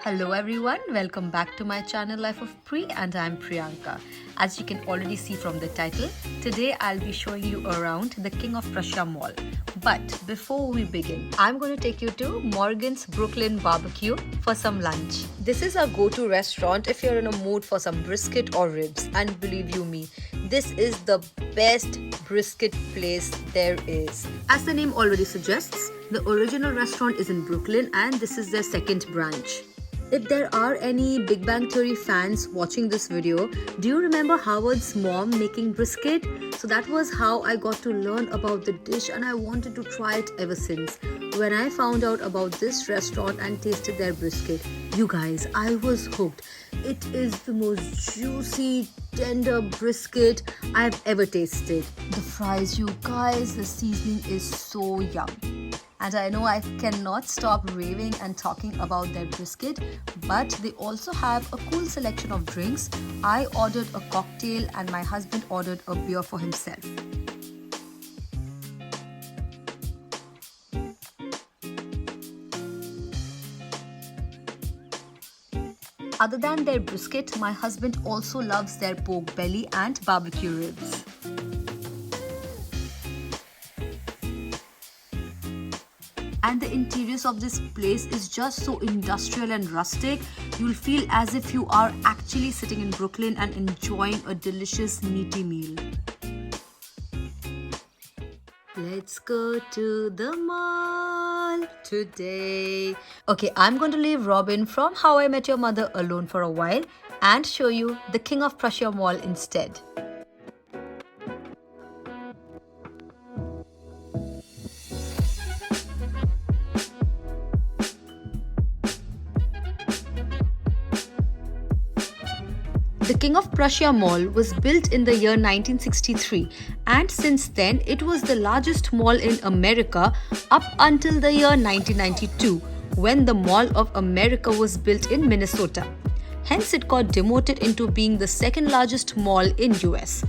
Hello everyone, welcome back to my channel Life of Pri and I'm Priyanka. As you can already see from the title, today I'll be showing you around the King of Prussia Mall. But before we begin, I'm going to take you to Morgan's Brooklyn Barbecue for some lunch. This is a go-to restaurant if you're in a mood for some brisket or ribs, and believe you me, this is the best brisket place there is. As the name already suggests, the original restaurant is in Brooklyn and this is their second branch. If there are any Big Bang Theory fans watching this video, do you remember Howard's mom making brisket? So that was how I got to learn about the dish and I wanted to try it ever since. When I found out about this restaurant and tasted their brisket, you guys, I was hooked. It is the most juicy, tender brisket I've ever tasted. The fries, you guys, the seasoning is so yum. And I know I cannot stop raving and talking about their brisket, but they also have a cool selection of drinks. I ordered a cocktail and my husband ordered a beer for himself. Other than their brisket, my husband also loves their pork belly and barbecue ribs. And the interiors of this place is just so industrial and rustic. You'll feel as if you are actually sitting in Brooklyn and enjoying a delicious meaty meal. Let's go to the mall today. Okay, I'm going to leave Robin from How I Met Your Mother alone for a while and show you the King of Prussia Mall instead. The King of Prussia Mall was built in the year 1963 and since then it was the largest mall in America up until the year 1992 when the Mall of America was built in Minnesota. Hence it got demoted into being the second largest mall in US.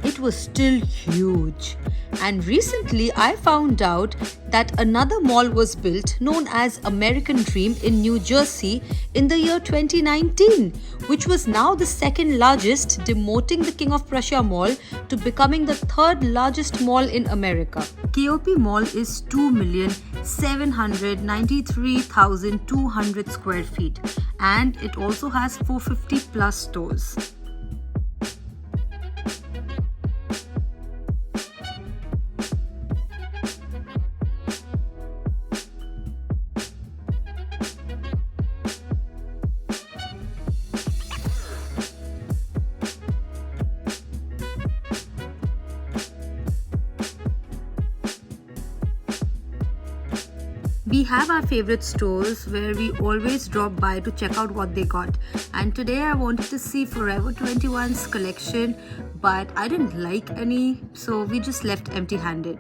It was still huge. And recently I found out that another mall was built known as American Dream in New Jersey in the year 2019, which was now the second largest, demoting the King of Prussia Mall to becoming the third largest mall in America. KOP Mall is 2,793,200 square feet and it also has 450 plus stores. We have our favorite stores where we always drop by to check out what they got. And today I wanted to see Forever 21's collection, but I didn't like any, so we just left empty-handed.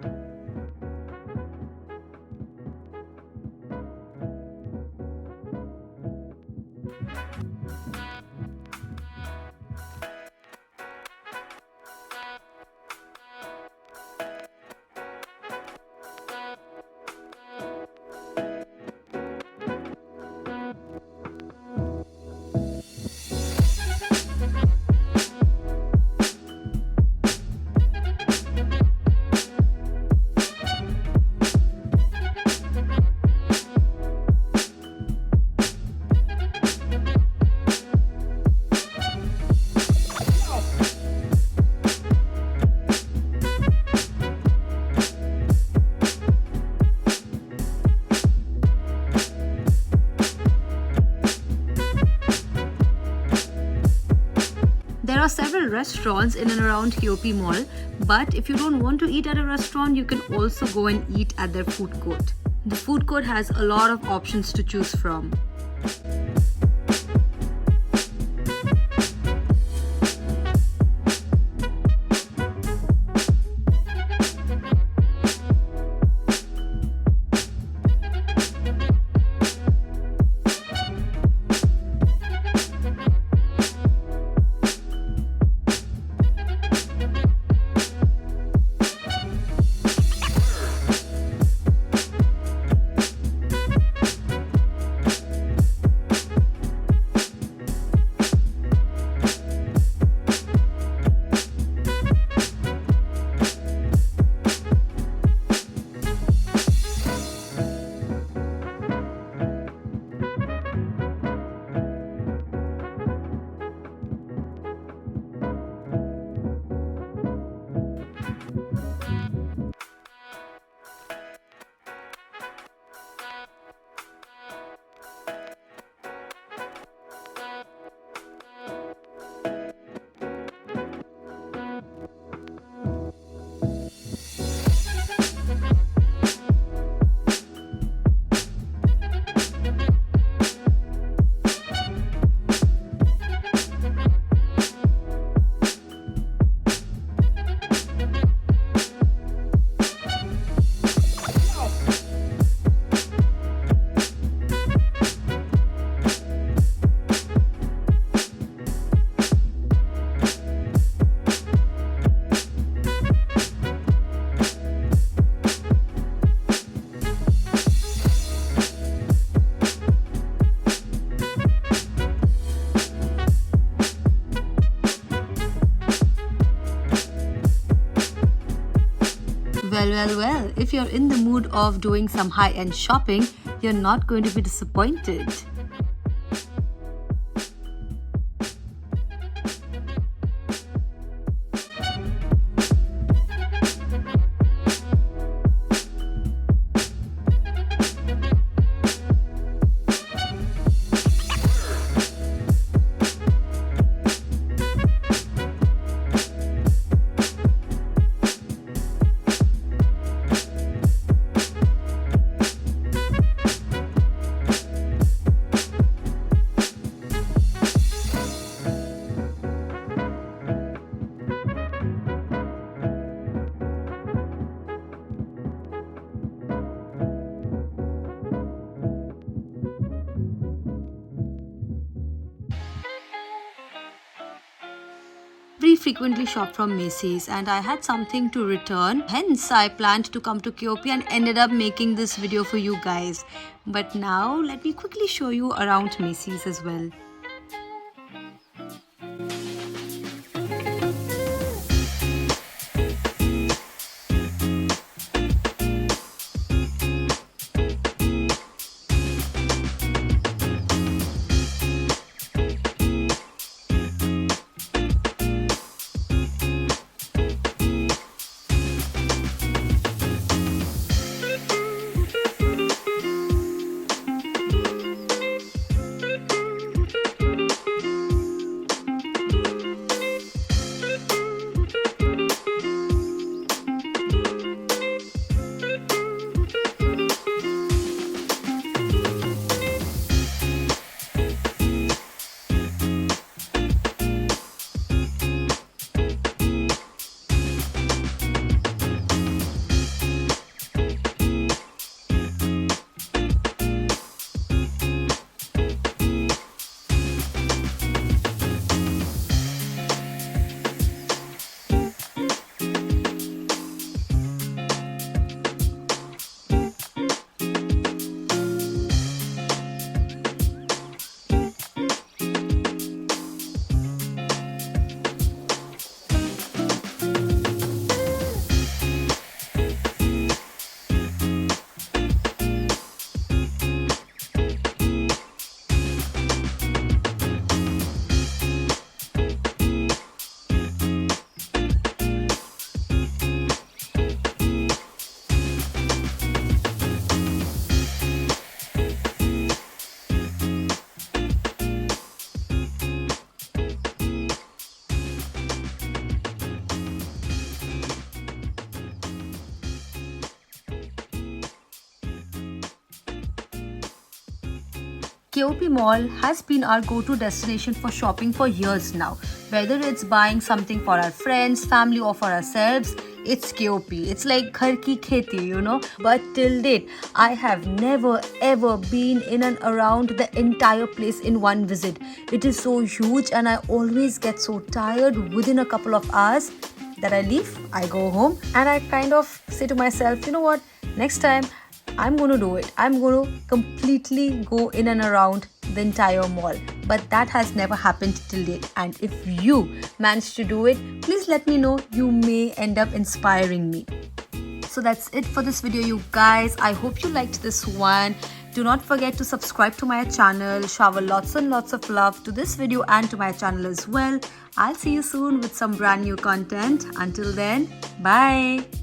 There are several restaurants in and around KOP Mall, but if you don't want to eat at a restaurant, you can also go and eat at their food court. The food court has a lot of options to choose from. Well, if you're in the mood of doing some high-end shopping, you're not going to be disappointed. We frequently shop from Macy's and I had something to return. Hence, I planned to come to KOP and ended up making this video for you guys. But now, let me quickly show you around Macy's as well. KOP Mall has been our go-to destination for shopping for years now. Whether it's buying something for our friends, family or for ourselves, it's KOP. It's like ghar ki kheti, you know. But till date, I have never ever been in and around the entire place in one visit. It is so huge and I always get so tired within a couple of hours that I leave, I go home and I kind of say to myself, you know what, next time I'm going to do it. I'm going to completely go in and around the entire mall. But that has never happened till date. And if you manage to do it, please let me know. You may end up inspiring me. So that's it for this video, you guys. I hope you liked this one. Do not forget to subscribe to my channel. Shower lots and lots of love to this video and to my channel as well. I'll see you soon with some brand new content. Until then, bye.